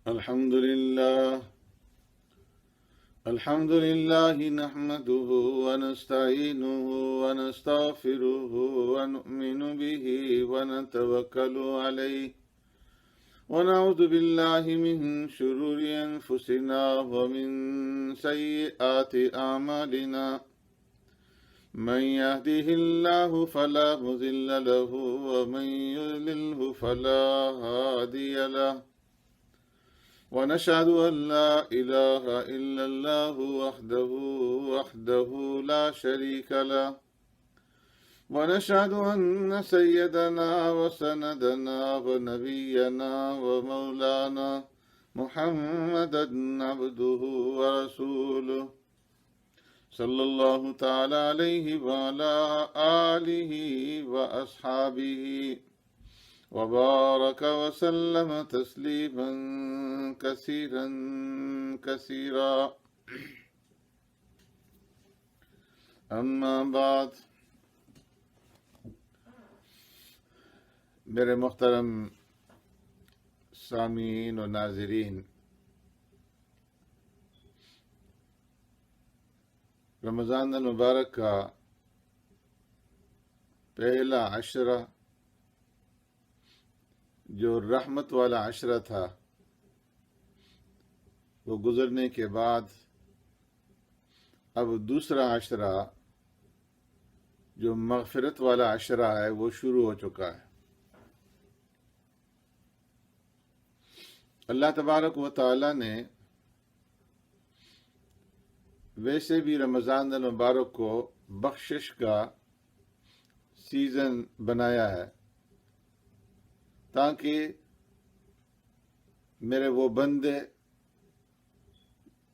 الحمد لله نحمده ونستعينه ونستغفره ونؤمن به ونتوكل عليه ونعوذ بالله من شرور أنفسنا ومن سيئات أعمالنا من يهده الله فلا مضل له ومن يضلله فلا هادي له ونشهد أن لا إله إلا الله وحده لا شريك له ونشهد أن سيدنا وسندنا ونبينا ومولانا محمدا عبده ورسوله صلى الله تعالى عليه وعلى آله وأصحابه وبارك وسلم تسليما كثيرا كثيرا أما بعد میرے محترم سامعین و ناظرین، رمضان المبارک کا پہلا عشرہ جو رحمت والا عشرہ تھا، وہ گزرنے کے بعد اب دوسرا عشرہ جو مغفرت والا عشرہ ہے وہ شروع ہو چکا ہے۔ اللہ تبارک و تعالی نے ویسے بھی رمضان المبارک کو بخشش کا سیزن بنایا ہے تاکہ میرے وہ بندے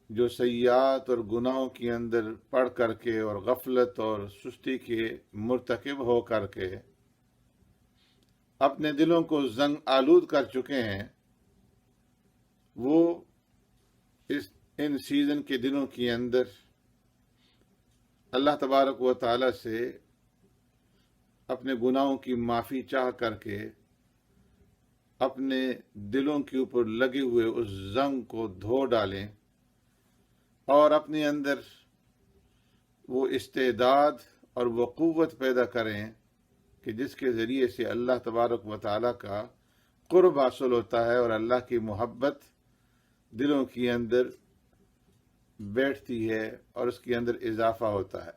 جو سیئات اور گناہوں کے اندر پڑ کر کے اور غفلت اور سستی کے مرتکب ہو کر کے اپنے دلوں کو زنگ آلود کر چکے ہیں، وہ ان سیزن کے دنوں کے اندر اللہ تبارک و تعالی سے اپنے گناہوں کی معافی چاہ کر کے اپنے دلوں کے اوپر لگے ہوئے اس زنگ کو دھو ڈالیں اور اپنے اندر وہ استعداد اور وہ قوت پیدا کریں کہ جس کے ذریعے سے اللہ تبارک و تعالی کا قرب حاصل ہوتا ہے اور اللہ کی محبت دلوں کے اندر بیٹھتی ہے اور اس کے اندر اضافہ ہوتا ہے۔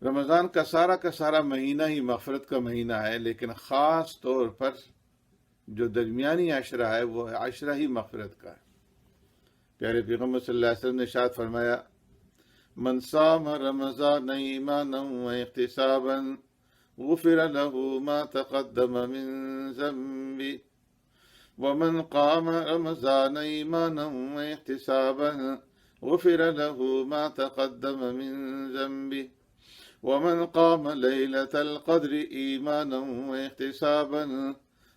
رمضان کا سارا مہینہ ہی مغفرت کا مہینہ ہے، لیکن خاص طور پر جو درمیانی عشرہ ہے وہ عشرہ ہی مغفرت کا ہے۔ پیارے پیغمبر صلی اللہ علیہ وسلم نے ارشاد فرمایا، من صام رمضان ایمانا واحتسابا غفر له ما تقدم من ذنبه ومن قام رمضان ایمانا واحتسابا غفر له ما تقدم من ذنبه ومن قام ليلة القدر ایمانا واحتسابا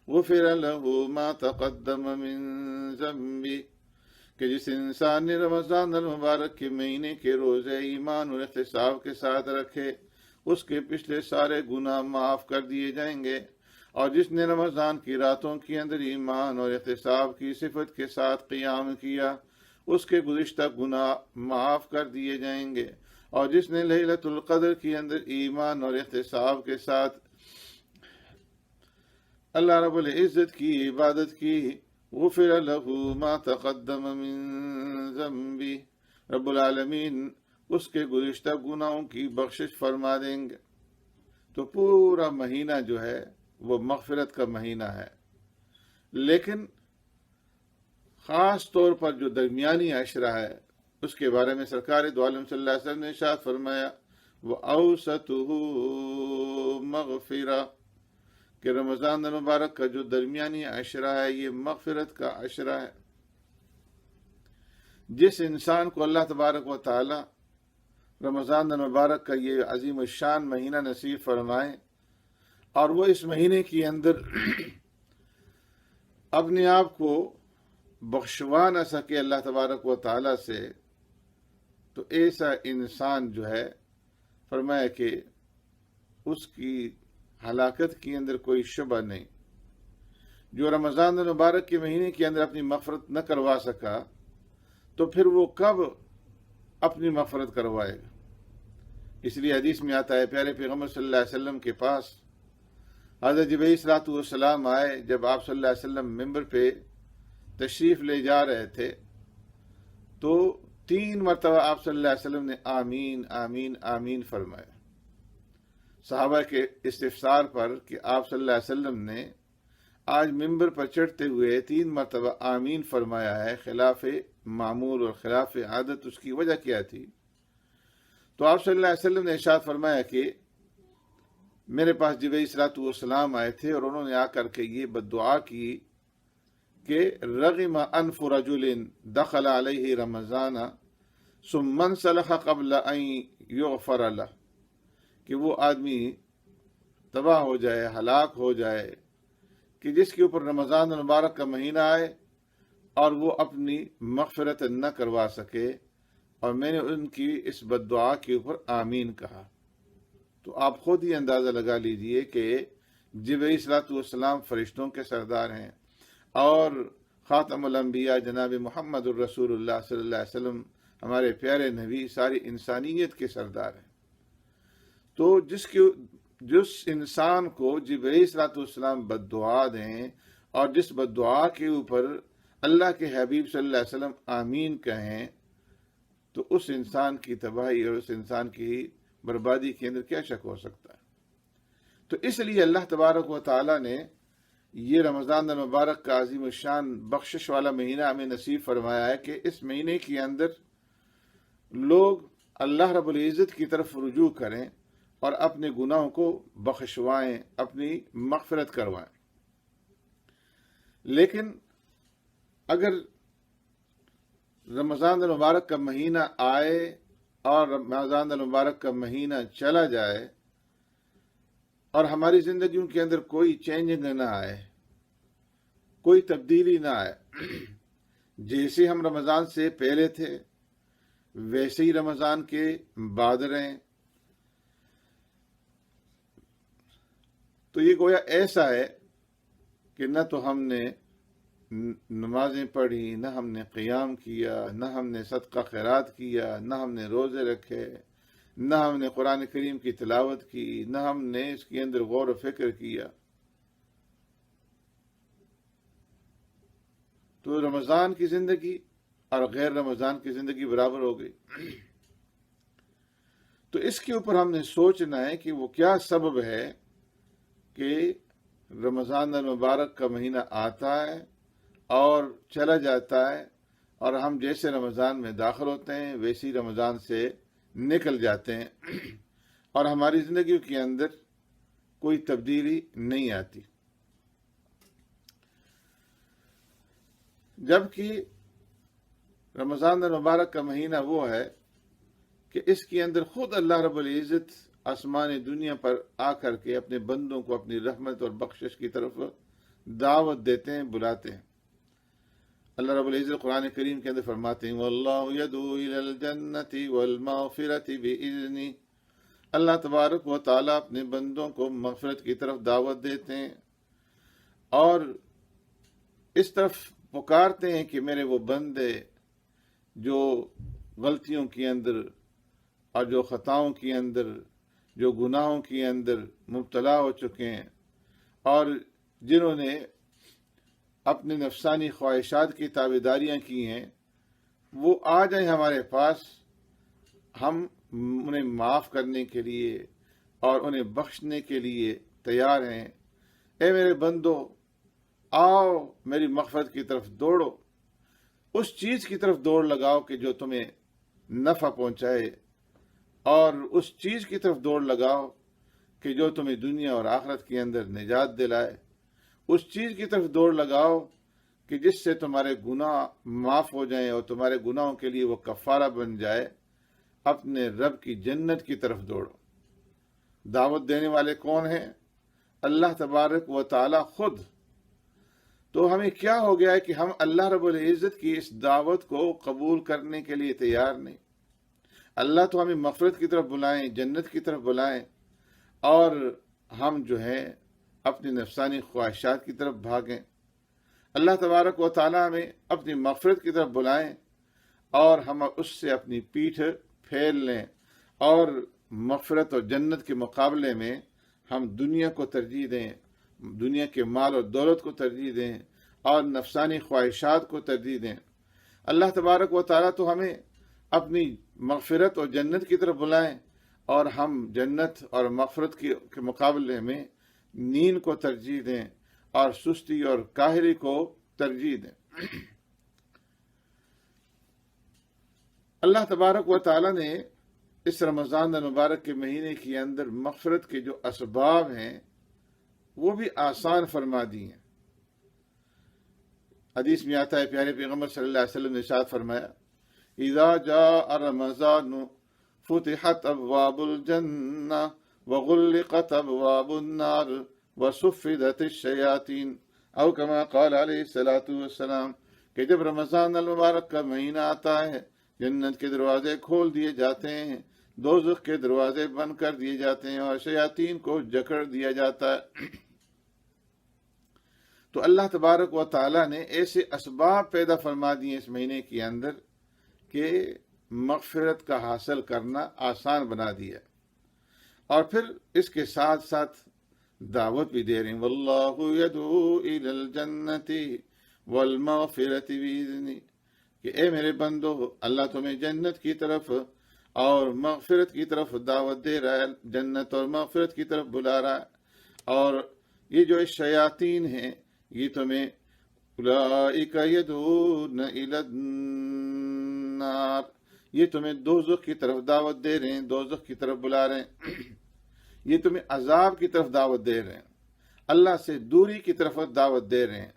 غفر له ما تقدم من ذنبه، کہ جس انسان نے رمضان المبارک کے مہینے کے روزے ایمان اور احتساب کے ساتھ رکھے اس کے پچھلے سارے گناہ معاف کر دیے جائیں گے، اور جس نے رمضان کی راتوں کے اندر ایمان اور احتساب کی صفت کے ساتھ قیام کیا اس کے گزشتہ گناہ معاف کر دیے جائیں گے، اور جس نے لیلۃ القدر کے اندر ایمان اور احتساب کے ساتھ اللہ رب العزت کی عبادت کی غفر له ما تقدم من ذنبه، رب العالمین اس کے گزشتہ گناہوں کی بخشش فرما دیں گے۔ تو پورا مہینہ جو ہے وہ مغفرت کا مہینہ ہے، لیکن خاص طور پر جو درمیانی عشرہ ہے اس کے بارے میں سرکار دو عالم صلی اللہ علیہ وسلم نے ارشاد فرمایا، وَأَوْسَطُهُ مَغْفِرَةٌ، کہ رمضان المبارک کا جو درمیانی عشرہ ہے یہ مغفرت کا عشرہ ہے۔ جس انسان کو اللہ تبارک و تعالی رمضان المبارک کا یہ عظیم الشان مہینہ نصیب فرمائے اور وہ اس مہینے کے اندر اپنے آپ کو بخشوا نہ سکے اللہ تبارک و تعالی سے، تو ایسا انسان جو ہے فرمایا کہ اس کی ہلاکت کے اندر کوئی شبہ نہیں، جو رمضان المبارک کے مہینے کے اندر اپنی مغفرت نہ کروا سکا تو پھر وہ کب اپنی مغفرت کروائے گا؟ اس لیے حدیث میں آتا ہے پیارے پیغمبر صلی اللہ علیہ وسلم کے پاس حضرت جبرائیل صلوٰۃ والسلام آئے. جب آپ صلی اللہ علیہ وسلم ممبر پہ تشریف لے جا رہے تھے تو 3 مرتبہ آپ صلی اللہ علیہ وسلم نے آمین آمین آمین فرمایا. صحابہ کے استفسار پر کہ آپ صلی اللہ علیہ وسلم نے آج ممبر پر چڑھتے ہوئے 3 مرتبہ آمین فرمایا ہے، خلاف معمول اور خلاف عادت، اس کی وجہ کیا تھی؟ تو آپ صلی اللہ علیہ وسلم نے ارشاد فرمایا کہ میرے پاس جبرائیل صلوٰۃ والسلام آئے تھے اور انہوں نے آ کر کے یہ بد دعا کی کہ رغم انف رجل دخل علیہ رمضان ثم انسلخ قبل ان یغفر له، کہ وہ آدمی تباہ ہو جائے، ہلاک ہو جائے کہ جس کے اوپر رمضان المبارک کا مہینہ آئے اور وہ اپنی مغفرت نہ کروا سکے، اور میں نے ان کی اس بد دعا کے اوپر آمین کہا. تو آپ خود ہی اندازہ لگا لیجئے کہ جبرائیل صلوٰۃ والسلام فرشتوں کے سردار ہیں اور خاتم الانبیاء جناب محمد الرسول اللہ صلی اللہ علیہ وسلم ہمارے پیارے نبی ساری انسانیت کے سردار ہیں. تو جس انسان کو جبرائیل صلوٰۃ والسلام بد دعا دیں اور جس بد دعا کے اوپر اللہ کے حبیب صلی اللہ علیہ وسلم آمین کہیں، تو اس انسان کی تباہی اور اس انسان کی بربادی کے اندر کیا شک ہو سکتا ہے؟ تو اس لیے اللہ تبارک و تعالیٰ نے یہ رمضان المبارک کا عظیم الشان بخشش والا مہینہ ہمیں نصیب فرمایا ہے کہ اس مہینے کے اندر لوگ اللہ رب العزت کی طرف رجوع کریں اور اپنے گناہوں کو بخشوائیں، اپنی مغفرت کروائیں. لیکن اگر رمضان المبارک کا مہینہ آئے اور رمضان المبارک کا مہینہ چلا جائے اور ہماری زندگیوں کے اندر کوئی چینجنگ نہ آئے، کوئی تبدیلی نہ آئے، جیسے ہم رمضان سے پہلے تھے ویسے ہی رمضان کے بعد رہیں، تو یہ گویا ایسا ہے کہ نہ تو ہم نے نمازیں پڑھی، نہ ہم نے قیام کیا، نہ ہم نے صدقہ خیرات کیا، نہ ہم نے روزے رکھے، نہ ہم نے قرآن کریم کی تلاوت کی، نہ ہم نے اس کے اندر غور و فکر کیا. تو رمضان کی زندگی اور غیر رمضان کی زندگی برابر ہو گئی. تو اس کے اوپر ہم نے سوچنا ہے کہ وہ کیا سبب ہے کہ رمضان المبارک کا مہینہ آتا ہے اور چلا جاتا ہے اور ہم جیسے رمضان میں داخل ہوتے ہیں ویسے ہی رمضان سے نکل جاتے ہیں اور ہماری زندگیوں کے اندر کوئی تبدیلی نہیں آتی. جبکہ رمضان المبارک کا مہینہ وہ ہے کہ اس کے اندر خود اللہ رب العزت آسمان دنیا پر آ کر کے اپنے بندوں کو اپنی رحمت اور بخشش کی طرف دعوت دیتے ہیں، بلاتے ہیں. اللہ رب العزت قرآن کریم کے اندر فرماتے ہیں وَاللَّهُ يَدْعُو إِلَى الْجَنَّةِ وَالْمَغْفِرَةِ بِإِذْنِهِ. اللہ تبارک و تعالیٰ اپنے بندوں کو مغفرت کی طرف دعوت دیتے ہیں اور اس طرف پکارتے ہیں کہ میرے وہ بندے جو غلطیوں کے اندر اور جو خطاؤں کے اندر، جو گناہوں کے اندر مبتلا ہو چکے ہیں اور جنہوں نے اپنے نفسانی خواہشات کی تابعداریاں کی ہیں، وہ آ جائیں ہمارے پاس. ہم انہیں معاف کرنے کے لیے اور انہیں بخشنے کے لیے تیار ہیں. اے میرے بندو، آؤ میری مغفرت کی طرف دوڑو، اس چیز کی طرف دوڑ لگاؤ کہ جو تمہیں نفع پہنچائے، اور اس چیز کی طرف دوڑ لگاؤ کہ جو تمہیں دنیا اور آخرت کے اندر نجات دلائے. اس چیز کی طرف دوڑ لگاؤ کہ جس سے تمہارے گناہ معاف ہو جائیں اور تمہارے گناہوں کے لیے وہ کفارہ بن جائے. اپنے رب کی جنت کی طرف دوڑو. دعوت دینے والے کون ہیں؟ اللہ تبارک و تعالی خود. تو ہمیں کیا ہو گیا ہے کہ ہم اللہ رب العزت کی اس دعوت کو قبول کرنے کے لیے تیار نہیں. اللہ تو ہمیں مغفرت کی طرف بلائیں، جنت کی طرف بلائیں، اور ہم جو ہیں اپنی نفسانی خواہشات کی طرف بھاگیں. اللہ تبارک و تعالیٰ ہمیں اپنی مغفرت کی طرف بلائیں اور ہم اس سے اپنی پیٹھ پھیر لیں، اور مغفرت اور جنت کے مقابلے میں ہم دنیا کو ترجیح دیں، دنیا کے مال اور دولت کو ترجیح دیں اور نفسانی خواہشات کو ترجیح دیں۔ اللہ تبارک و تعالیٰ تو ہمیں اپنی مغفرت اور جنت کی طرف بلائیں، اور ہم جنت اور مغفرت کے مقابلے میں نیند کو ترجیح دیں اور سستی اور کاہلی کو ترجیح دیں۔ اللہ تبارک و تعالیٰ نے اس رمضان المبارک کے مہینے کے اندر مغفرت کے جو اسباب ہیں وہ بھی آسان فرما دی ہیں۔ حدیث میں آتا ہے، پیارے پیغمبر صلی اللہ علیہ وسلم نے ارشاد فرمایا، اذا جاء رمضان فتحت ابواب الجنہ وغلقت ابواب النار وصفدت الشیاطین، او کما قال علیہ الصلوۃ والسلام، کہ جب رمضان المبارک کا مہینہ آتا ہے جنت کے دروازے کھول دیے جاتے ہیں، دوزخ کے دروازے بند کر دیے جاتے ہیں اور شیاطین کو جکڑ دیا جاتا ہے۔ تو اللہ تبارک و تعالیٰ نے ایسے اسباب پیدا فرما دیے اس مہینے کے اندر کہ مغفرت کا حاصل کرنا آسان بنا دیا، اور پھر اس کے ساتھ ساتھ دعوت بھی دے رہے ہیں، واللہ یدعو الی الجنۃ والمغفرۃ بإذنہ، کہ اے میرے بندو، اللہ تمہیں جنت کی طرف اور مغفرت کی طرف دعوت دے رہا ہے، جنت اور مغفرت کی طرف بلا رہا ہے، اور یہ جو شیاطین ہیں یہ تمہیں اولئک یدعون الی النار، یہ تمہیں دوزخ کی طرف دعوت دے رہے ہیں، دوزخ کی طرف بلا رہے ہیں، یہ تمہیں عذاب کی طرف دعوت دے رہے ہیں، اللہ سے دوری کی طرف دعوت دے رہے ہیں،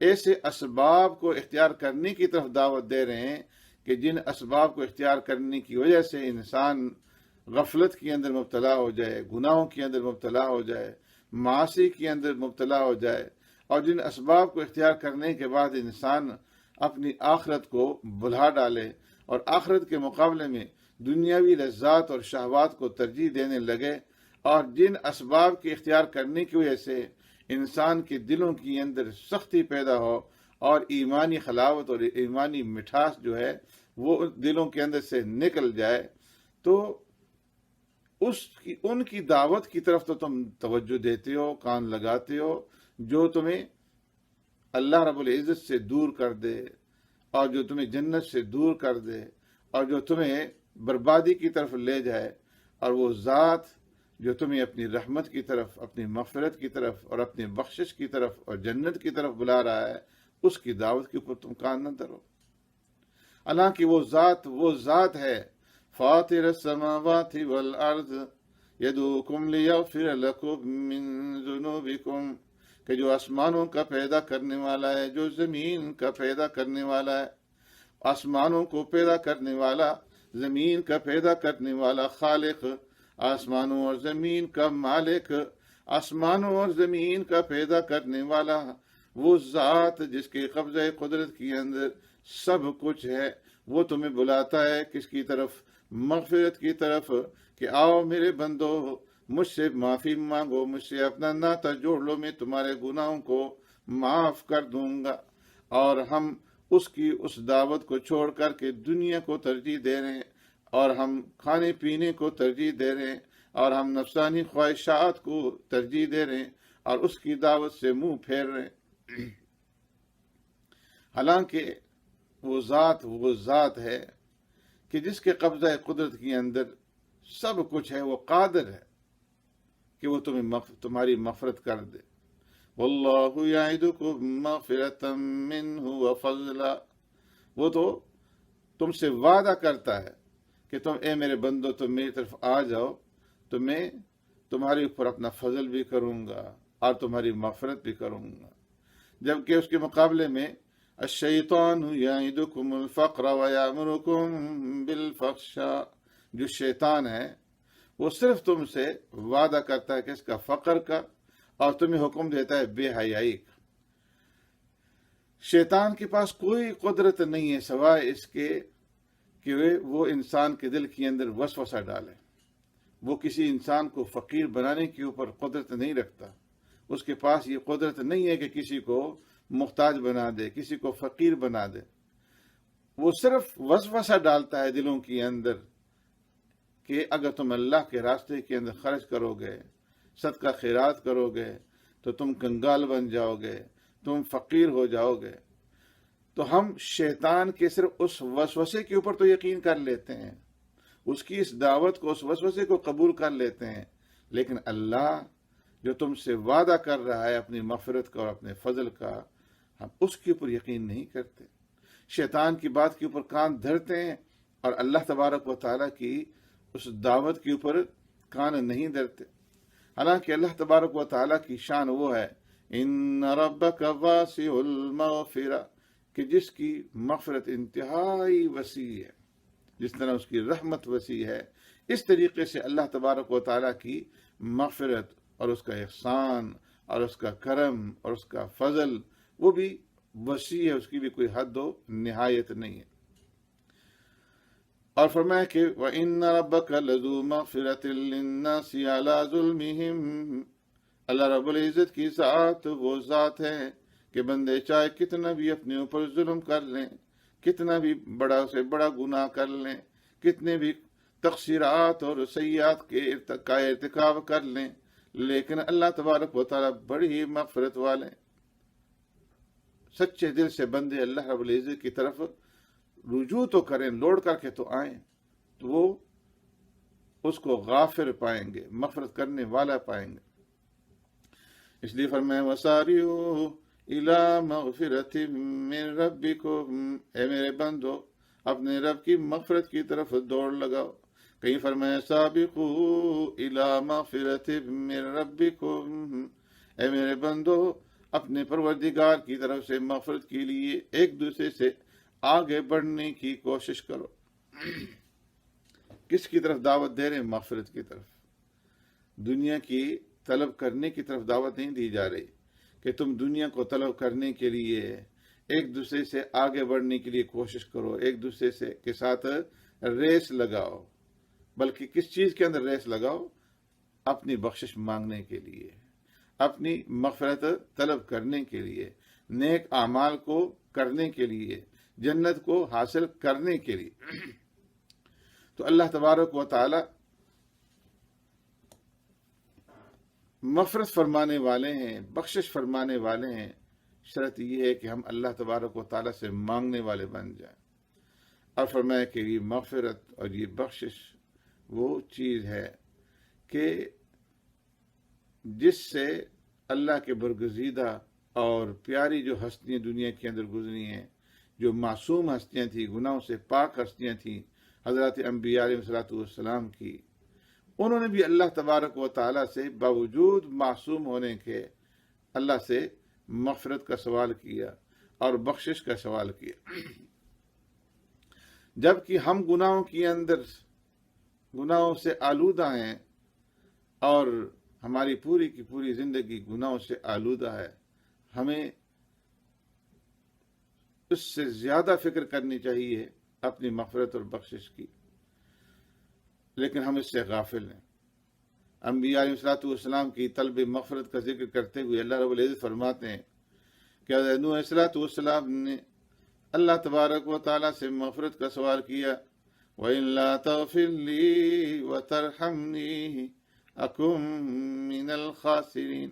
ایسے اسباب کو اختیار کرنے کی طرف دعوت دے رہے ہیں کہ جن اسباب کو اختیار کرنے کی وجہ سے انسان غفلت کے اندر مبتلا ہو جائے، گناہوں کے اندر مبتلا ہو جائے، معاصی کے اندر مبتلا ہو جائے، اور جن اسباب کو اختیار کرنے کے بعد انسان اپنی آخرت کو بھلا ڈالے اور آخرت کے مقابلے میں دنیاوی لذات اور شہوات کو ترجیح دینے لگے، اور جن اسباب کے اختیار کرنے کی وجہ سے انسان کے دلوں کے اندر سختی پیدا ہو اور ایمانی حلاوت اور ایمانی مٹھاس جو ہے وہ دلوں کے اندر سے نکل جائے، تو ان کی دعوت کی طرف تو تم توجہ دیتے ہو، کان لگاتے ہو، جو تمہیں اللہ رب العزت سے دور کر دے اور جو تمہیں جنت سے دور کر دے اور جو تمہیں بربادی کی طرف لے جائے، اور وہ ذات جو تمہیں اپنی رحمت کی طرف، اپنی مغفرت کی طرف اور اپنی بخشش کی طرف اور جنت کی طرف بلا رہا ہے، اس کی دعوت کے اوپر تم کان نہ دھرو۔ حالانکہ وہ ذات ہے، فاطر السماوات والارض یدعوکم لیغفر لکم من ذنوبکم، کہ جو آسمانوں کا پیدا کرنے والا ہے، جو زمین کا پیدا کرنے والا ہے، آسمانوں کو پیدا کرنے والا، زمین کا پیدا کرنے والا خالق، آسمانوں اور زمین کا مالک، آسمانوں اور زمین کا پیدا کرنے والا، وہ ذات جس کے قبضہ قدرت کے اندر سب کچھ ہے، وہ تمہیں بلاتا ہے کس کی طرف؟ مغفرت کی طرف، کہ آؤ میرے بندو، مجھ سے معافی مانگو، مجھ سے اپنا ناطہ جوڑ لو، میں تمہارے گناہوں کو معاف کر دوں گا۔ اور ہم اس دعوت کو چھوڑ کر کے دنیا کو ترجیح دے رہے ہیں، اور ہم کھانے پینے کو ترجیح دے رہے ہیں، اور ہم نفسانی خواہشات کو ترجیح دے رہے ہیں، اور اس کی دعوت سے منہ پھیر رہے ہیں۔ حالانکہ وہ ذات ہے کہ جس کے قبضہ قدرت کے اندر سب کچھ ہے، وہ قادر ہے کہ وہ تمہاری مغفرت کر دے۔ واللہ یعدکم مغفرۃ منہ وفضلا، وہ تو تم سے وعدہ کرتا ہے کہ تم، اے میرے بندو، تم میری طرف آ جاؤ تو میں تمہارے اوپر اپنا فضل بھی کروں گا اور تمہاری مغفرت بھی کروں گا۔ جبکہ اس کے مقابلے میں الشیطان یعدکم الفقر ویأمرکم بالفحشاء، جو شیطان ہے وہ صرف تم سے وعدہ کرتا ہے کہ اس کا فقر کا، اور تمہیں حکم دیتا ہے بے حیائی کا۔ شیطان کے پاس کوئی قدرت نہیں ہے سوائے اس کے کہ وہ انسان کے دل کے اندر وسوسہ ڈالے۔ وہ کسی انسان کو فقیر بنانے کے اوپر قدرت نہیں رکھتا، اس کے پاس یہ قدرت نہیں ہے کہ کسی کو محتاج بنا دے، کسی کو فقیر بنا دے، وہ صرف وسوسہ ڈالتا ہے دلوں کے اندر کہ اگر تم اللہ کے راستے کے اندر خرچ کرو گے، صدقہ خیرات کرو گے تو تم کنگال بن جاؤ گے، تم فقیر ہو جاؤ گے۔ تو ہم شیطان کے صرف اس وسوسے کے اوپر تو یقین کر لیتے ہیں، اس کی اس دعوت کو، اس وسوسے کو قبول کر لیتے ہیں، لیکن اللہ جو تم سے وعدہ کر رہا ہے اپنی مغفرت کا اور اپنے فضل کا، ہم اس کے اوپر یقین نہیں کرتے، شیطان کی بات کے اوپر کان دھرتے ہیں اور اللہ تبارک و تعالیٰ کی اس دعوت کے اوپر کان نہیں دھرتے۔ حالانکہ اللہ تبارک و تعالیٰ کی شان وہ ہے، ان ربک واسع المغفرہ، کہ جس کی مغفرت انتہائی وسیع ہے، جس طرح اس کی رحمت وسیع ہے، اس طریقے سے اللہ تبارک و تعالیٰ کی مغفرت اور اس کا احسان اور اس کا کرم اور اس کا فضل وہ بھی وسیع ہے، اس کی بھی کوئی حد و نہایت نہیں ہے۔ اور فرمایا کہ وَإِنَّ رَبَّكَ لَذُو مَغْفِرَةٍ لِلنَّاسِ عَلَىٰ ظُلْمِهِمْ، اللہ رب العزت کی ذات وہ ذات ہے کہ بندے چاہے کتنا بھی اپنے اوپر ظلم کر لیں، کتنا بھی بڑا سے بڑا گناہ کر لیں، کتنے بھی تقصیرات اور سیئات کا ارتکاب کر لیں، لیکن اللہ تبارک و تعالیٰ بڑی ہی مغفرت والے، سچے دل سے بندے اللہ رب العزت کی طرف رجوع تو کریں، لوٹ کر کے تو آئیں، تو وہ اس کو غافر پائیں گے، مغفرت کرنے والا پائیں گے۔ اس لیے فرمایا وَسَارِعُوا إِلَىٰ مَغْفِرَةٍ مِّن رَبِّكُمْ، اے میرے بندو اپنے رب کی مغفرت کی طرف دوڑ لگاؤ۔ کہیں فرمایا سابقوا إِلَىٰ مَغْفِرَةٍ مِّن رَبِّكُمْ، اے میرے بندو اپنے پروردگار کی طرف سے مغفرت کے لیے ایک دوسرے سے آگے بڑھنے کی کوشش کرو۔ کس کی طرف دعوت دے رہے ہیں؟ مغفرت کی طرف۔ دنیا کی طلب کرنے کی طرف دعوت نہیں دی جا رہی کہ تم دنیا کو طلب کرنے کے لیے ایک دوسرے سے آگے بڑھنے کے لیے کوشش کرو، ایک دوسرے سے کے ساتھ ریس لگاؤ، بلکہ کس چیز کے اندر ریس لگاؤ؟ اپنی بخشش مانگنے کے لیے، اپنی مغفرت طلب کرنے کے لیے، نیک اعمال کو کرنے کے لیے، جنت کو حاصل کرنے کے لیے۔ تو اللہ تبارک و تعالی مغفرت فرمانے والے ہیں، بخشش فرمانے والے ہیں، شرط یہ ہے کہ ہم اللہ تبارک و تعالیٰ سے مانگنے والے بن جائیں۔ اور فرمایا کہ یہ مغفرت اور یہ بخشش وہ چیز ہے کہ جس سے اللہ کے برگزیدہ اور پیاری جو ہستیاں دنیا کے اندر گزری ہیں، جو معصوم ہستیاں تھیں، گناہوں سے پاک ہستیاں تھیں، حضرات انبیاء علیہ السلام کی، انہوں نے بھی اللہ تبارک و تعالیٰ سے باوجود معصوم ہونے کے اللہ سے مغفرت کا سوال کیا اور بخشش کا سوال کیا۔ جبکہ ہم گناہوں کے اندر گناہوں سے آلودہ ہیں اور ہماری پوری کی پوری زندگی گناہوں سے آلودہ ہے، ہمیں اس سے زیادہ فکر کرنی چاہیے اپنی مغفرت اور بخشش کی، لیکن ہم اس سے غافل ہیں۔ انبیاء علیہ السلام کی طلب مغفرت کا ذکر کرتے ہوئے اللہ رب العزت فرماتے ہیں کہ حضرت نوح علیہ السلام نے اللہ تبارک و تعالیٰ سے مغفرت کا سوال کیا، وَإِلَّا تَغْفِرْ لِي وَتَرْحَمْنِي أَكُن مِّنَ الْخَاسِرِينَ،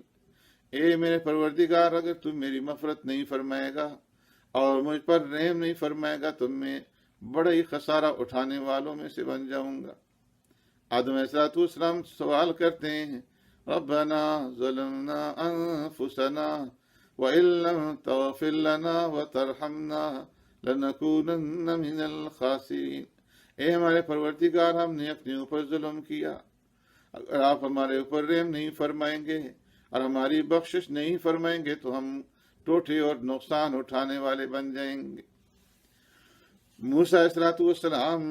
اے میرے پروردگار اگر تم میری مغفرت نہیں فرمائے گا اور مجھ پر رحم نہیں فرمائے گا تو میں بڑا ہی خسارہ اٹھانے والوں میں سے بن جاؤں گا۔ آدم علیہ السلام سوال کرتے ہیں، ربنا ظلمنا انفسنا وَإِن لَّمْ تَغْفِرْ لَنَا وَتَرْحَمْنَا لَنَكُونَنَّ مِنَ الْخَاسِرِينَ، اے ہمارے پروردگار ہم نے اپنے اوپر ظلم کیا، اگر آپ ہمارے اوپر رحم نہیں فرمائیں گے اور ہماری بخشش نہیں فرمائیں گے تو ہم ٹوٹے اور نقصان اٹھانے والے بن جائیں گے۔ موسیٰ علیہ السلام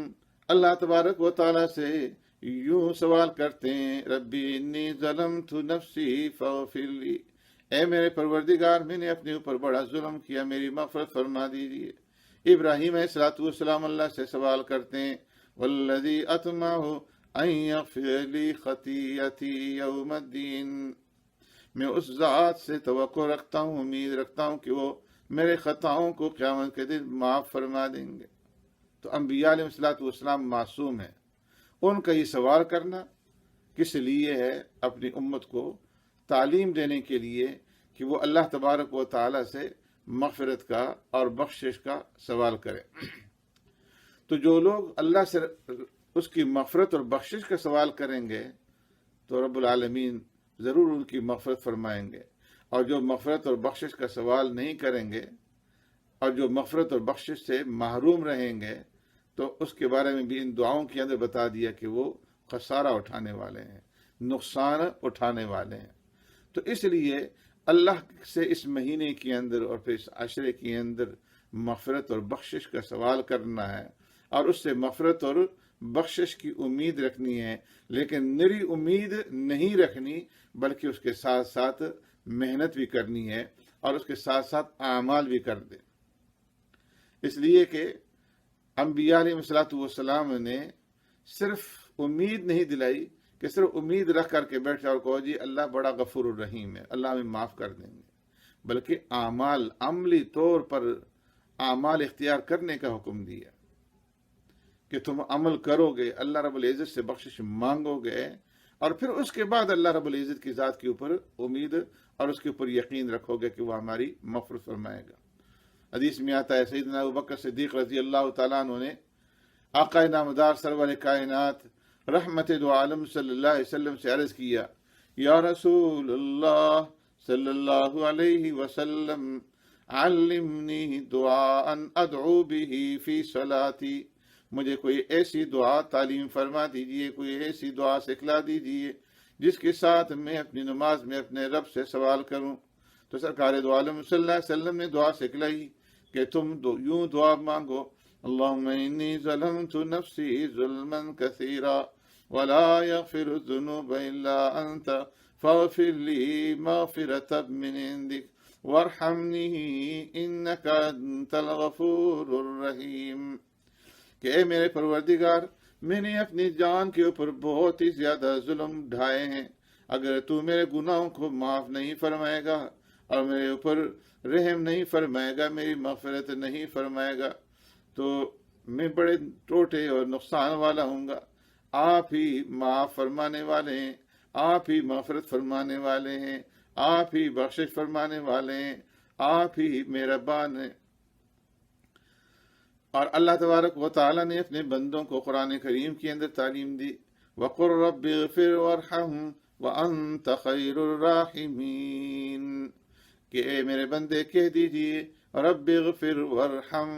اللہ تبارک و تعالیٰ سے یوں سوال کرتے ہیں، ربی انی ظلمت نفسی فاغفر لی، اے میرے پروردگار میں نے اپنے اوپر بڑا ظلم کیا، میری مغفرت فرما دیجیے۔ ابراہیم علیہ السلام اللہ سے سوال کرتے ہیں، والذی اطمع ان یغفر لی خطیئتی یوم الدین، میں اس ذات سے توقع رکھتا ہوں، امید رکھتا ہوں کہ وہ میرے خطاؤں کو قیامت کے دن معاف فرما دیں گے۔ تو انبیاء علیہ السلام معصوم ہیں، ان کا یہ سوال کرنا کس لیے ہے؟ اپنی امت کو تعلیم دینے کے لیے کہ وہ اللہ تبارک و تعالی سے مغفرت کا اور بخشش کا سوال کرے۔ تو جو لوگ اللہ سے اس کی مغفرت اور بخشش کا سوال کریں گے تو رب العالمین ضرور ان کی مغفرت فرمائیں گے، اور جو مغفرت اور بخشش کا سوال نہیں کریں گے اور جو مغفرت اور بخشش سے محروم رہیں گے تو اس کے بارے میں بھی ان دعاؤں کے اندر بتا دیا کہ وہ خسارہ اٹھانے والے ہیں، نقصان اٹھانے والے ہیں۔ تو اس لیے اللہ سے اس مہینے کے اندر اور پھر اس عشرے کے اندر مغفرت اور بخشش کا سوال کرنا ہے، اور اس سے مغفرت اور بخشش کی امید رکھنی ہے، لیکن نری امید نہیں رکھنی، بلکہ اس کے ساتھ ساتھ محنت بھی کرنی ہے اور اس کے ساتھ ساتھ اعمال بھی کر دیں۔ اس لیے کہ انبیاء علیہ السلام نے صرف امید نہیں دلائی کہ صرف امید رکھ کر کے بیٹھ جاؤ اور کہو جی اللہ بڑا غفور الرحیم ہے، اللہ ہمیں معاف کر دیں گے، بلکہ اعمال، عملی طور پر اعمال اختیار کرنے کا حکم دیا کہ تم عمل کرو گے، اللہ رب العزت سے بخشش مانگو گے، اور پھر اس کے بعد اللہ رب العزت کی ذات کے اوپر امید اور اس کے اوپر یقین رکھو گے کہ وہ ہماری مغفرت فرمائے گا۔ حدیث میں آتا ہے سیدنا ابوبکر صدیق رضی اللہ تعالیٰ عنہ نے آقا نامدار سرور کائنات رحمت دو عالم صلی اللہ علیہ وسلم سے عرض کیا، یا رسول اللہ صلی اللہ علیہ وسلم علمنی دعاء ادعو به فی صلاتی، مجھے کوئی ایسی دعا تعلیم فرما دیجئے، کوئی ایسی دعا سکھلا دیجئے جس کے ساتھ میں اپنی نماز میں اپنے رب سے سوال کروں۔ تو سرکار دو عالم صلی اللہ علیہ وسلم نے دعا سکھلائی کہ تم یوں دعا مانگو، اللہم انی ظلمت نفسی ظلما کثیرا ولا یغفر الذنوب الا انت فاغفر لی مغفرۃ من عندک وارحمنی انک انت الغفور الرحیم، کہ اے میرے پروردگار، میں نے اپنی جان کے اوپر بہت ہی زیادہ ظلم ڈھائے ہیں، اگر تو میرے گناہوں کو معاف نہیں فرمائے گا اور میرے اوپر رحم نہیں فرمائے گا، میری مغفرت نہیں فرمائے گا، تو میں بڑے ٹوٹے اور نقصان والا ہوں گا۔ آپ ہی معاف فرمانے والے ہیں، آپ ہی مغفرت فرمانے والے ہیں، آپ ہی بخشش فرمانے والے ہیں، آپ ہی مہربان ہیں۔ اور اللہ تبارک و تعالیٰ نے اپنے بندوں کو قرآن کریم کے اندر تعلیم دی، وَقُلْ رَبِّ اغْفِرْ وَارْحَمْ وَأَنْتَ خَيْرُ الرَّاحِمِينَ، کہ اے میرے بندے کہہ دیجئے رب اغفر وارحم،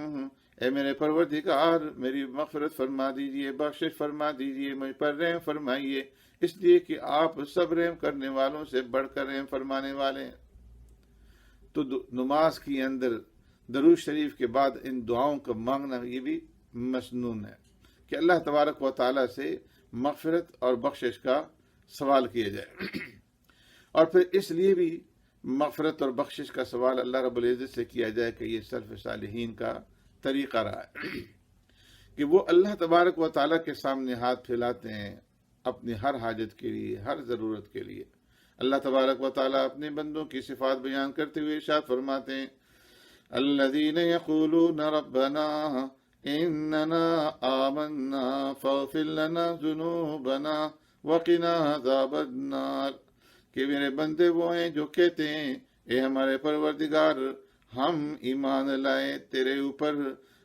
اے میرے پروردگار میری مغفرت فرما دیجئے، بخشش فرما دیجئے، مجھ پر رحم فرمائیے، اس لیے کہ آپ سب رحم کرنے والوں سے بڑھ کر رحم فرمانے والے ہیں۔ تو نماز کے اندر درود شریف کے بعد ان دعاؤں کا مانگنا یہ بھی مسنون ہے کہ اللہ تبارک و تعالیٰ سے مغفرت اور بخشش کا سوال کیا جائے، اور پھر اس لیے بھی مغفرت اور بخشش کا سوال اللہ رب العزت سے کیا جائے کہ یہ سلف صالحین کا طریقہ رہا ہے کہ وہ اللہ تبارک و تعالیٰ کے سامنے ہاتھ پھیلاتے ہیں اپنی ہر حاجت کے لیے، ہر ضرورت کے لیے۔ اللہ تبارک و تعالیٰ اپنے بندوں کی صفات بیان کرتے ہوئے ارشاد فرماتے ہیں، الذین یقولون ربنا اننا آمنا فاغفر لنا ذنوبنا وقنا عذاب النار، کہ میرے بندے وہ ہیں جو کہتے ہیں اے ہمارے پروردگار، ہم ایمان لائے تیرے اوپر،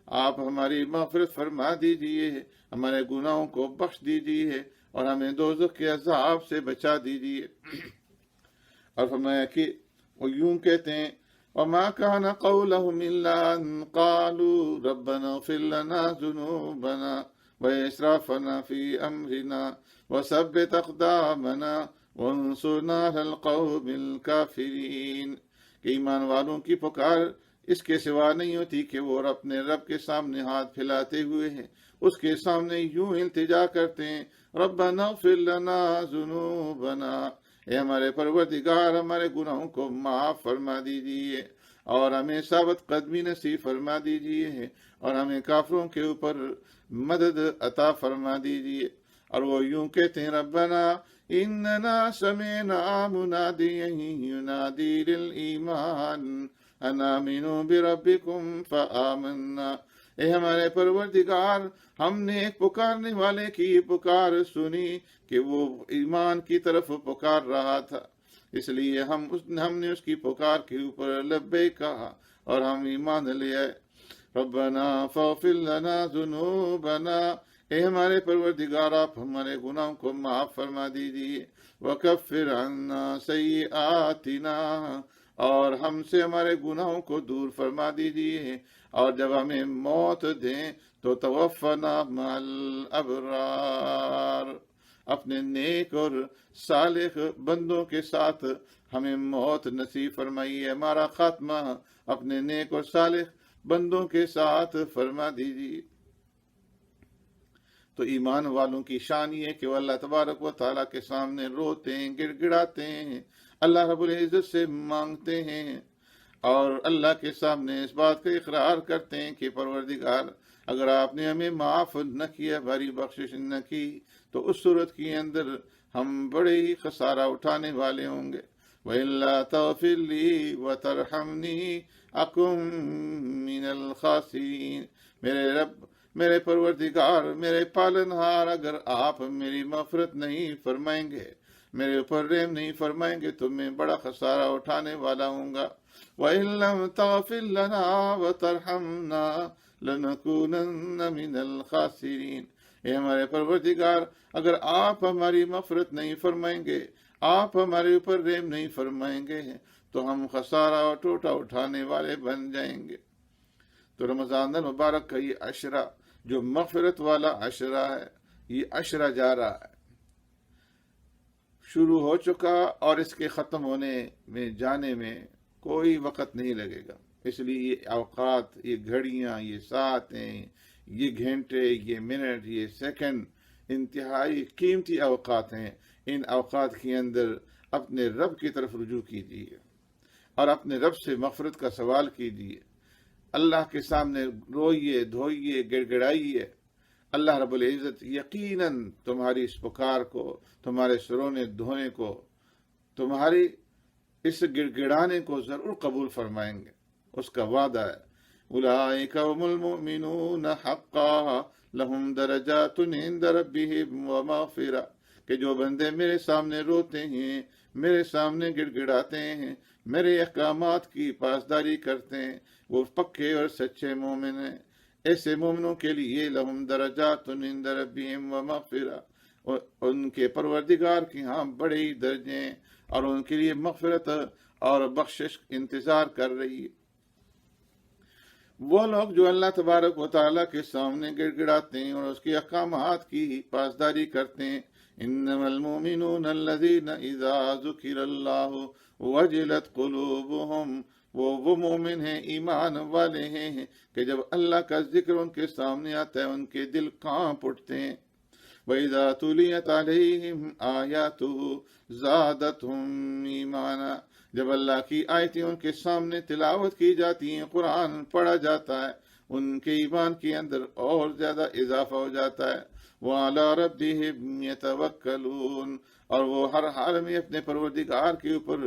آپ ہماری مغفرت فرما دیجئے، ہمارے گناہوں کو بخش دیجئے اور ہمیں دوزخ کے عذاب سے بچا دیجئے۔ اور فرمایا کہ وہ یوں کہتے ہیں، وما كان قولهم الا ان قالوا ربنا اغفر لنا ذنوبنا واسرافنا في امرنا وثبت اقدامنا وانصرنا على القوم الكافرين، کہ ایمان والوں کی پکار اس کے سوا نہیں ہوتی کہ وہ اپنے رب کے سامنے ہاتھ پھیلاتے ہوئے ہیں، اس کے سامنے یوں التجا کرتے ہیں، ربنا اغفر لنا ذنوبنا، اے ہمارے پروردگار ہمارے گناہوں کو معاف فرما دیجئے اور ہمیں ثابت قدمی نصیب فرما دیجئے اور ہمیں کافروں کے اوپر مدد عطا فرما دیجئے۔ اور وہ یوں کہتے ہیں ربنا اننا سمعنا منادیا ینادی للایمان ان آمنوا بربکم فآمنا، اے ہمارے پروردگار، ہم نے ایک پکارنے والے کی پکار سنی کہ وہ ایمان کی طرف پکار رہا تھا، اس لیے ہم نے اس کی پکار کے اوپر لبیک کہا اور ہم ایمان لے آئے۔ ربنا فاغفر لنا ذنوبنا، اے ہمارے پروردگار آپ ہمارے گناہوں کو معاف فرما دیجیے، وکفر عنا سیئاتنا، اور ہم سے ہمارے گناہوں کو دور فرما دیجیے، اور جب ہمیں موت دیں تو توفنا مع الابرار، اپنے نیک اور صالح بندوں کے ساتھ ہمیں موت نصیب فرمائیے، ہمارا خاتمہ اپنے نیک اور صالح بندوں کے ساتھ فرما دیجیے۔ تو ایمان والوں کی شان یہ کہ وہ اللہ تبارک و تعالیٰ کے سامنے روتے ہیں، گڑ گڑاتے ہیں، اللہ رب العزت سے مانگتے ہیں، اور اللہ کے سامنے اس بات کا اقرار کرتے ہیں کہ پروردگار اگر آپ نے ہمیں معاف نہ کیا، بھاری بخشش نہ کی، تو اس صورت کے اندر ہم بڑے ہی خسارہ اٹھانے والے ہوں گے۔ وَإِلَّا تَغْفِرْ لِي وَتَرْحَمْنِي أَكُن مِّنَ الْخَاسِرِينَ، میرے رب، میرے پروردگار، میرے پالنہار، اگر آپ میری مغفرت نہیں فرمائیں گے، میرے اوپر رحم نہیں فرمائیں گے، تو میں بڑا خسارہ اٹھانے والا ہوں گا۔ وَإِن لَّمْ تَغْفِرْ لَنَا وَتَرْحَمْنَا لَنَكُونَنَّ مِنَ الْخَاسِرِينَ، اے ہمارے پروردگار، اگر آپ ہماری مغفرت نہیں فرمائیں گے، آپ ہمارے اوپر رحم نہیں فرمائیں گے، تو ہم خسارہ اور ٹوٹا اٹھانے والے بن جائیں گے۔ تو رمضان المبارک کا یہ عشرہ جو مغفرت والا عشرہ ہے، یہ عشرہ جا رہا ہے، شروع ہو چکا، اور اس کے ختم ہونے میں جانے میں کوئی وقت نہیں لگے گا۔ اس لیے یہ اوقات، یہ گھڑیاں، یہ ساعتیں، یہ گھنٹے، یہ منٹ، یہ سیکنڈ انتہائی قیمتی اوقات ہیں۔ ان اوقات کے اندر اپنے رب کی طرف رجوع کیجیے اور اپنے رب سے مغفرت کا سوال کیجیے، اللہ کے سامنے روئیے، دھوئیے، گڑ گڑائیے۔ اللہ رب العزت یقیناً تمہاری اس پکار کو، تمہارے سرونے دھونے کو، تمہاری اس گڑ گڑانے کو ضرور قبول فرمائیں گے، اس کا وعدہ ہے۔ اولئک هم المؤمنون حقا لهم درجات عند ربهم ومغفرہ، کہ جو بندے میرے سامنے روتے ہیں، میرے سامنے گڑ گڑاتے ہیں، میرے احکامات کی پاسداری کرتے ہیں، وہ پکے اور سچے مومن ہیں۔ ایسے مومنوں کے لیے لہم درجات عند ربہم ومغفرہ، ان کے پروردگار کے ہاں بڑے ہی درجے ہیں، اور ان کے لیے مغفرت اور بخشش انتظار کر رہی ہے۔ وہ لوگ جو اللہ تبارک و تعالیٰ کے سامنے گڑ گڑاتے ہیں اور اس کے احکامات کی پاسداری کرتے ہیں، انما المؤمنون الذین اذا ذکر اللہ وجلت قلوبہم، وہ مومن ہیں، ایمان والے ہیں کہ جب اللہ کا ذکر ان کے سامنے آتا ہے ان کے دل کانپ اٹھتے ہیں۔ وَإِذَا تُلِيَتْ عَلَيْهِمْ آيَاتُهُ زَادَتْهُمْ ایمانا، جب اللہ کی آیتیں ان کے سامنے تلاوت کی جاتی ہیں، قرآن پڑھا جاتا ہے، ان کے ایمان کے اندر اور زیادہ اضافہ ہو جاتا ہے۔ وَعَلَىٰ رَبِّهِمْ يَتَوَكَّلُونَ، اور وہ ہر حال میں اپنے پروردگار کے اوپر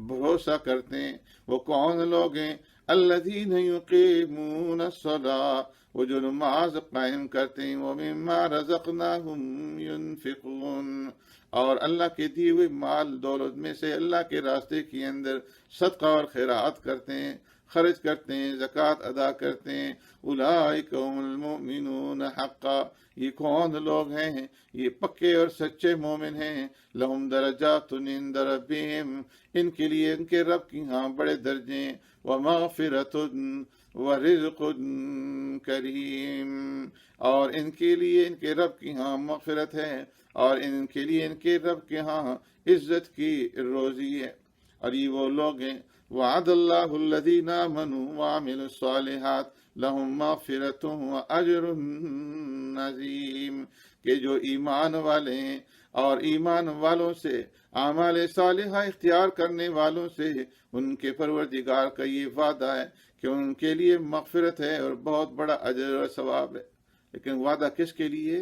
بھروسہ کرتے ہیں۔ وہ کون لوگ ہیں؟ الذین یقیمون الصلاۃ، وہ جو نماز قائم کرتے ہیں، وَمِمَّا رَزَقْنَاهُمْ يُنْفِقُونَ، اور اللہ کے دیے ہوئے مال دولت میں سے اللہ کے راستے کے اندر صدقہ اور خیرات کرتے ہیں، خرچ کرتے ہیں، زکوٰۃ ادا کرتے ہیں۔ اولئک هم المؤمنون حقا، یہ کون لوگ ہیں؟ یہ پکے اور سچے مومن ہیں۔ لہم درجات عند ربہم، ان کے لیے ان کے رب کی ہاں بڑے درجے ہیں۔ ومغفرۃ ورزق کریم، اور ان کے لیے ان کے رب کی ہاں مغفرت ہے، اور ان کے لیے ان کے رب کے ہاں عزت کی روزی ہے۔ اور یہ وہ لوگ ہیں، وعد اللہ الذین آمنوا وعملوا الصالحات لہم مغفرۃ واجر عظیم، کہ جو ایمان والے ہیں اور ایمان والوں سے اعمال صالحہ اختیار کرنے والوں سے ان کے پروردگار کا یہ وعدہ ہے کہ ان کے لیے مغفرت ہے اور بہت بڑا اجر اور ثواب ہے۔ لیکن وعدہ کس کے لیے؟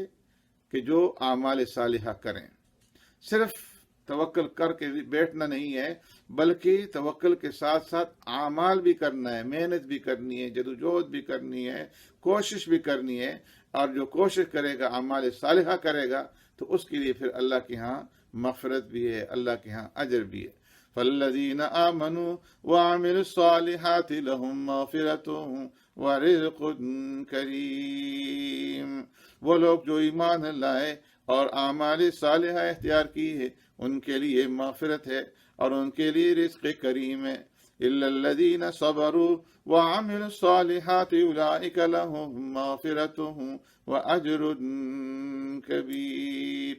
کہ جو اعمال صالحہ کریں. صرف توکل کر کے بیٹھنا نہیں ہے، بلکہ توکل کے ساتھ ساتھ اعمال بھی کرنا ہے، محنت بھی کرنی ہے، جدوجہد بھی کرنی ہے، کوشش بھی کرنی ہے. اور جو کوشش کرے گا، اعمال صالحہ کرے گا، تو اس کے لیے پھر اللہ کے ہاں مغفرت بھی ہے، اللہ کے ہاں اجر بھی ہے. فالذین آمنوا وعملوا الصالحات لهم مغفرة ورزق کریم. وہ لوگ جو ایمان لائے اور اعمال صالحہ اختیار کی ہے، ان کے لیے مغفرت ہے اور ان کے لیے رزق کریم ہے. الا الذین صبروا وعملوا الصالحات اولئک لهم مغفرة واجر کبیر.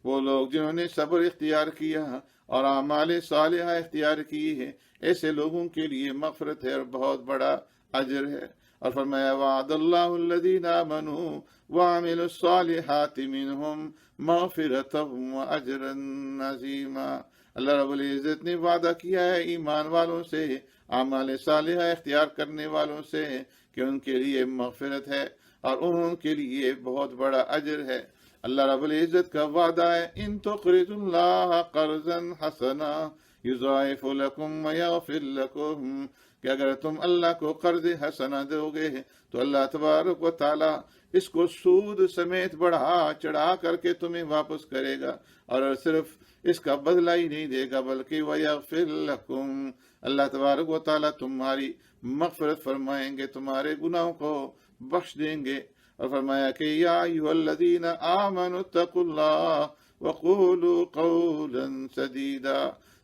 وہ لوگ جنہوں نے صبر اختیار کیا اور اعمال صالحہ اختیار کی ہے، ایسے لوگوں کے لیے مغفرت ہے اور بہت بڑا اجر ہے. اور فرمایا وعد اللہ الذین آمنوا وعملوا الصالحات منہم مغفرۃ واجرا عظیما. اللہ رب العزت نے وعدہ کیا ہے ایمان والوں سے، اعمال صالحہ اختیار کرنے والوں سے، کہ ان کے لیے مغفرت ہے اور ان کے لیے بہت بڑا اجر ہے. اللہ رب العزت کا وعدہ ہے ان تقرضوا اللہ قرضا حسنا یضاعف لکم ویغفر لکم، کہ اگر تم اللہ کو قرض حسنا دو گے تو اللہ تبارک و تعالی اس کو سود سمیت بڑھا چڑھا کر کے تمہیں واپس کرے گا، اور صرف اس کا بدلہ ہی نہیں دے گا بلکہ ویغفر لکم، اللہ تبارک و تعالی تمہاری مغفرت فرمائیں گے، تمہارے گناہوں کو بخش دیں گے. اور فرمایا کہ یا ایھا الذین آمنوا اتقوا اللہ وقولوا قولا سدیدا.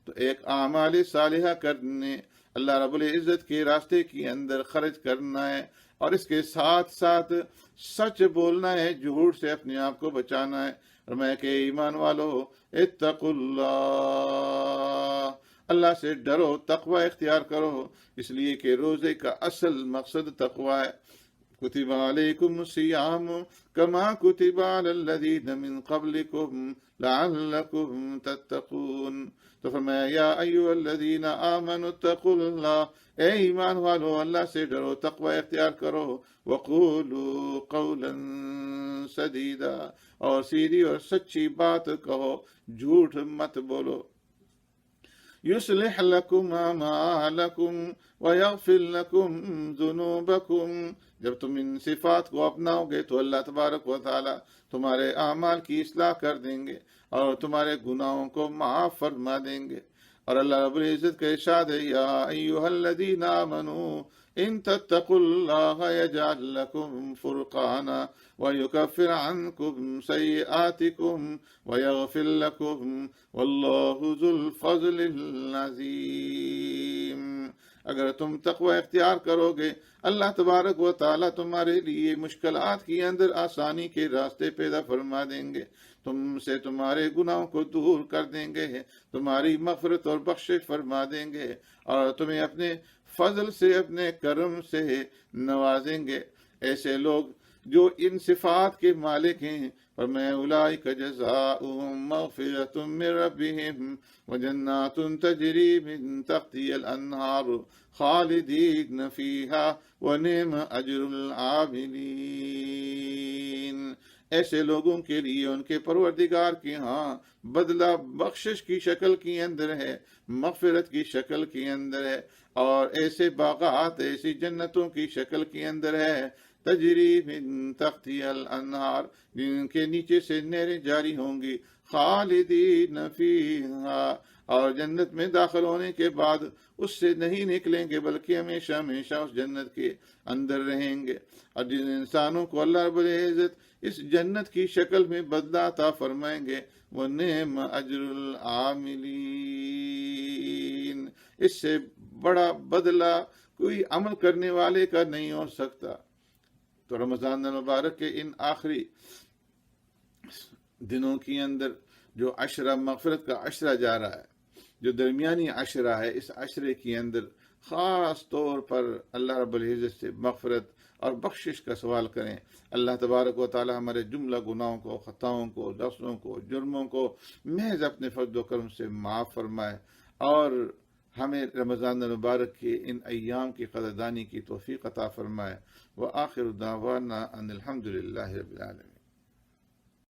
تو ایک اعمال صالحہ کرنے، اللہ رب العزت کے راستے کے اندر خرچ کرنا ہے، اور اس کے ساتھ ساتھ سچ بولنا ہے، جھوٹ سے اپنے آپ کو بچانا ہے. فرمایا کہ ایمان والو اتقوا اللہ، اللہ سے ڈرو، تقوی اختیار کرو، اس لیے کہ روزے کا اصل مقصد تقوی ہے. کتب علیکم الصیام کما کتب علی الذین من قبلکم لعلکم تتقون. تو فرمایا یا ایھا الذین آمنوا اتقوا اللہ، اے ایمان والو اللہ سے ڈرو، تقوی اختیار کرو. وقولوا قولا سدیدا، اور سیدھی اور سچی بات کہو، جھوٹ مت بولو. یصلح لکم اعمالکم ویغفر لکم ذنوبکم. جب تم ان صفات کو اپناؤ گے تو اللہ تبارک و تعالی تمہارے اعمال کی اصلاح کر دیں گے اور تمہارے گناہوں کو معاف فرما دیں گے. اور اللہ رب العزت کا ارشاد ہے یا ایھا الذین آمنوا ان تتقوا اللہ یجعل لکم فرقانا ویکفر عنکم سیئاتکم ویغفر لکم واللہ ذو الفضل العظیم. اگر تم تقوی اختیار کرو گے، اللہ تبارک و تعالیٰ تمہارے لیے مشکلات کے اندر آسانی کے راستے پیدا فرما دیں گے، تم سے تمہارے گناہوں کو دور کر دیں گے، تمہاری مغفرت اور بخشش فرما دیں گے، اور تمہیں اپنے فضل سے، اپنے کرم سے نوازیں گے. ایسے لوگ جو ان صفات کے مالک ہیں، فرمایا اولئک جزاؤہم مغفرۃ من ربہم وجنات تجری من تحتہا الانہار خالدین فیہا ونعم اجر العاملین. ایسے لوگوں کے لیے ان کے پروردگار کے ہاں بدلہ بخشش کی شکل کے اندر ہے، مغفرت کی شکل کے اندر ہے، اور ایسے باغات، ایسی جنتوں کی شکل کے اندر ہے، تجری من تحتہا الانہار، جن کے نیچے سے نہریں جاری ہوں گی، خالدین فیہا، اور جنت میں داخل ہونے کے بعد اس سے نہیں نکلیں گے بلکہ ہمیشہ ہمیشہ اس جنت کے اندر رہیں گے. اور جن انسانوں کو اللہ رب العزت اس جنت کی شکل میں بدلہ عطا فرمائیں گے، وہ نعم اجر العاملین، اس سے بڑا بدلہ کوئی عمل کرنے والے کا نہیں ہو سکتا. تو رمضان المبارک کے ان آخری دنوں کے اندر جو عشرہ مغفرت کا عشرہ جا رہا ہے، جو درمیانی عشرہ ہے، اس عشرے کے اندر خاص طور پر اللہ رب العزت سے مغفرت اور بخشش کا سوال کریں. اللہ تبارک و تعالی ہمارے جملہ گناہوں کو، خطاؤں کو، نقصوں کو، جرموں کو محض اپنے فضل و کرم سے معاف فرمائے، اور ہمیں رمضان المبارک کے ان ایام کی قدردانی کی توفیق عطا فرمائے. وآخر دعوانا ان الحمد للہ رب العالمین.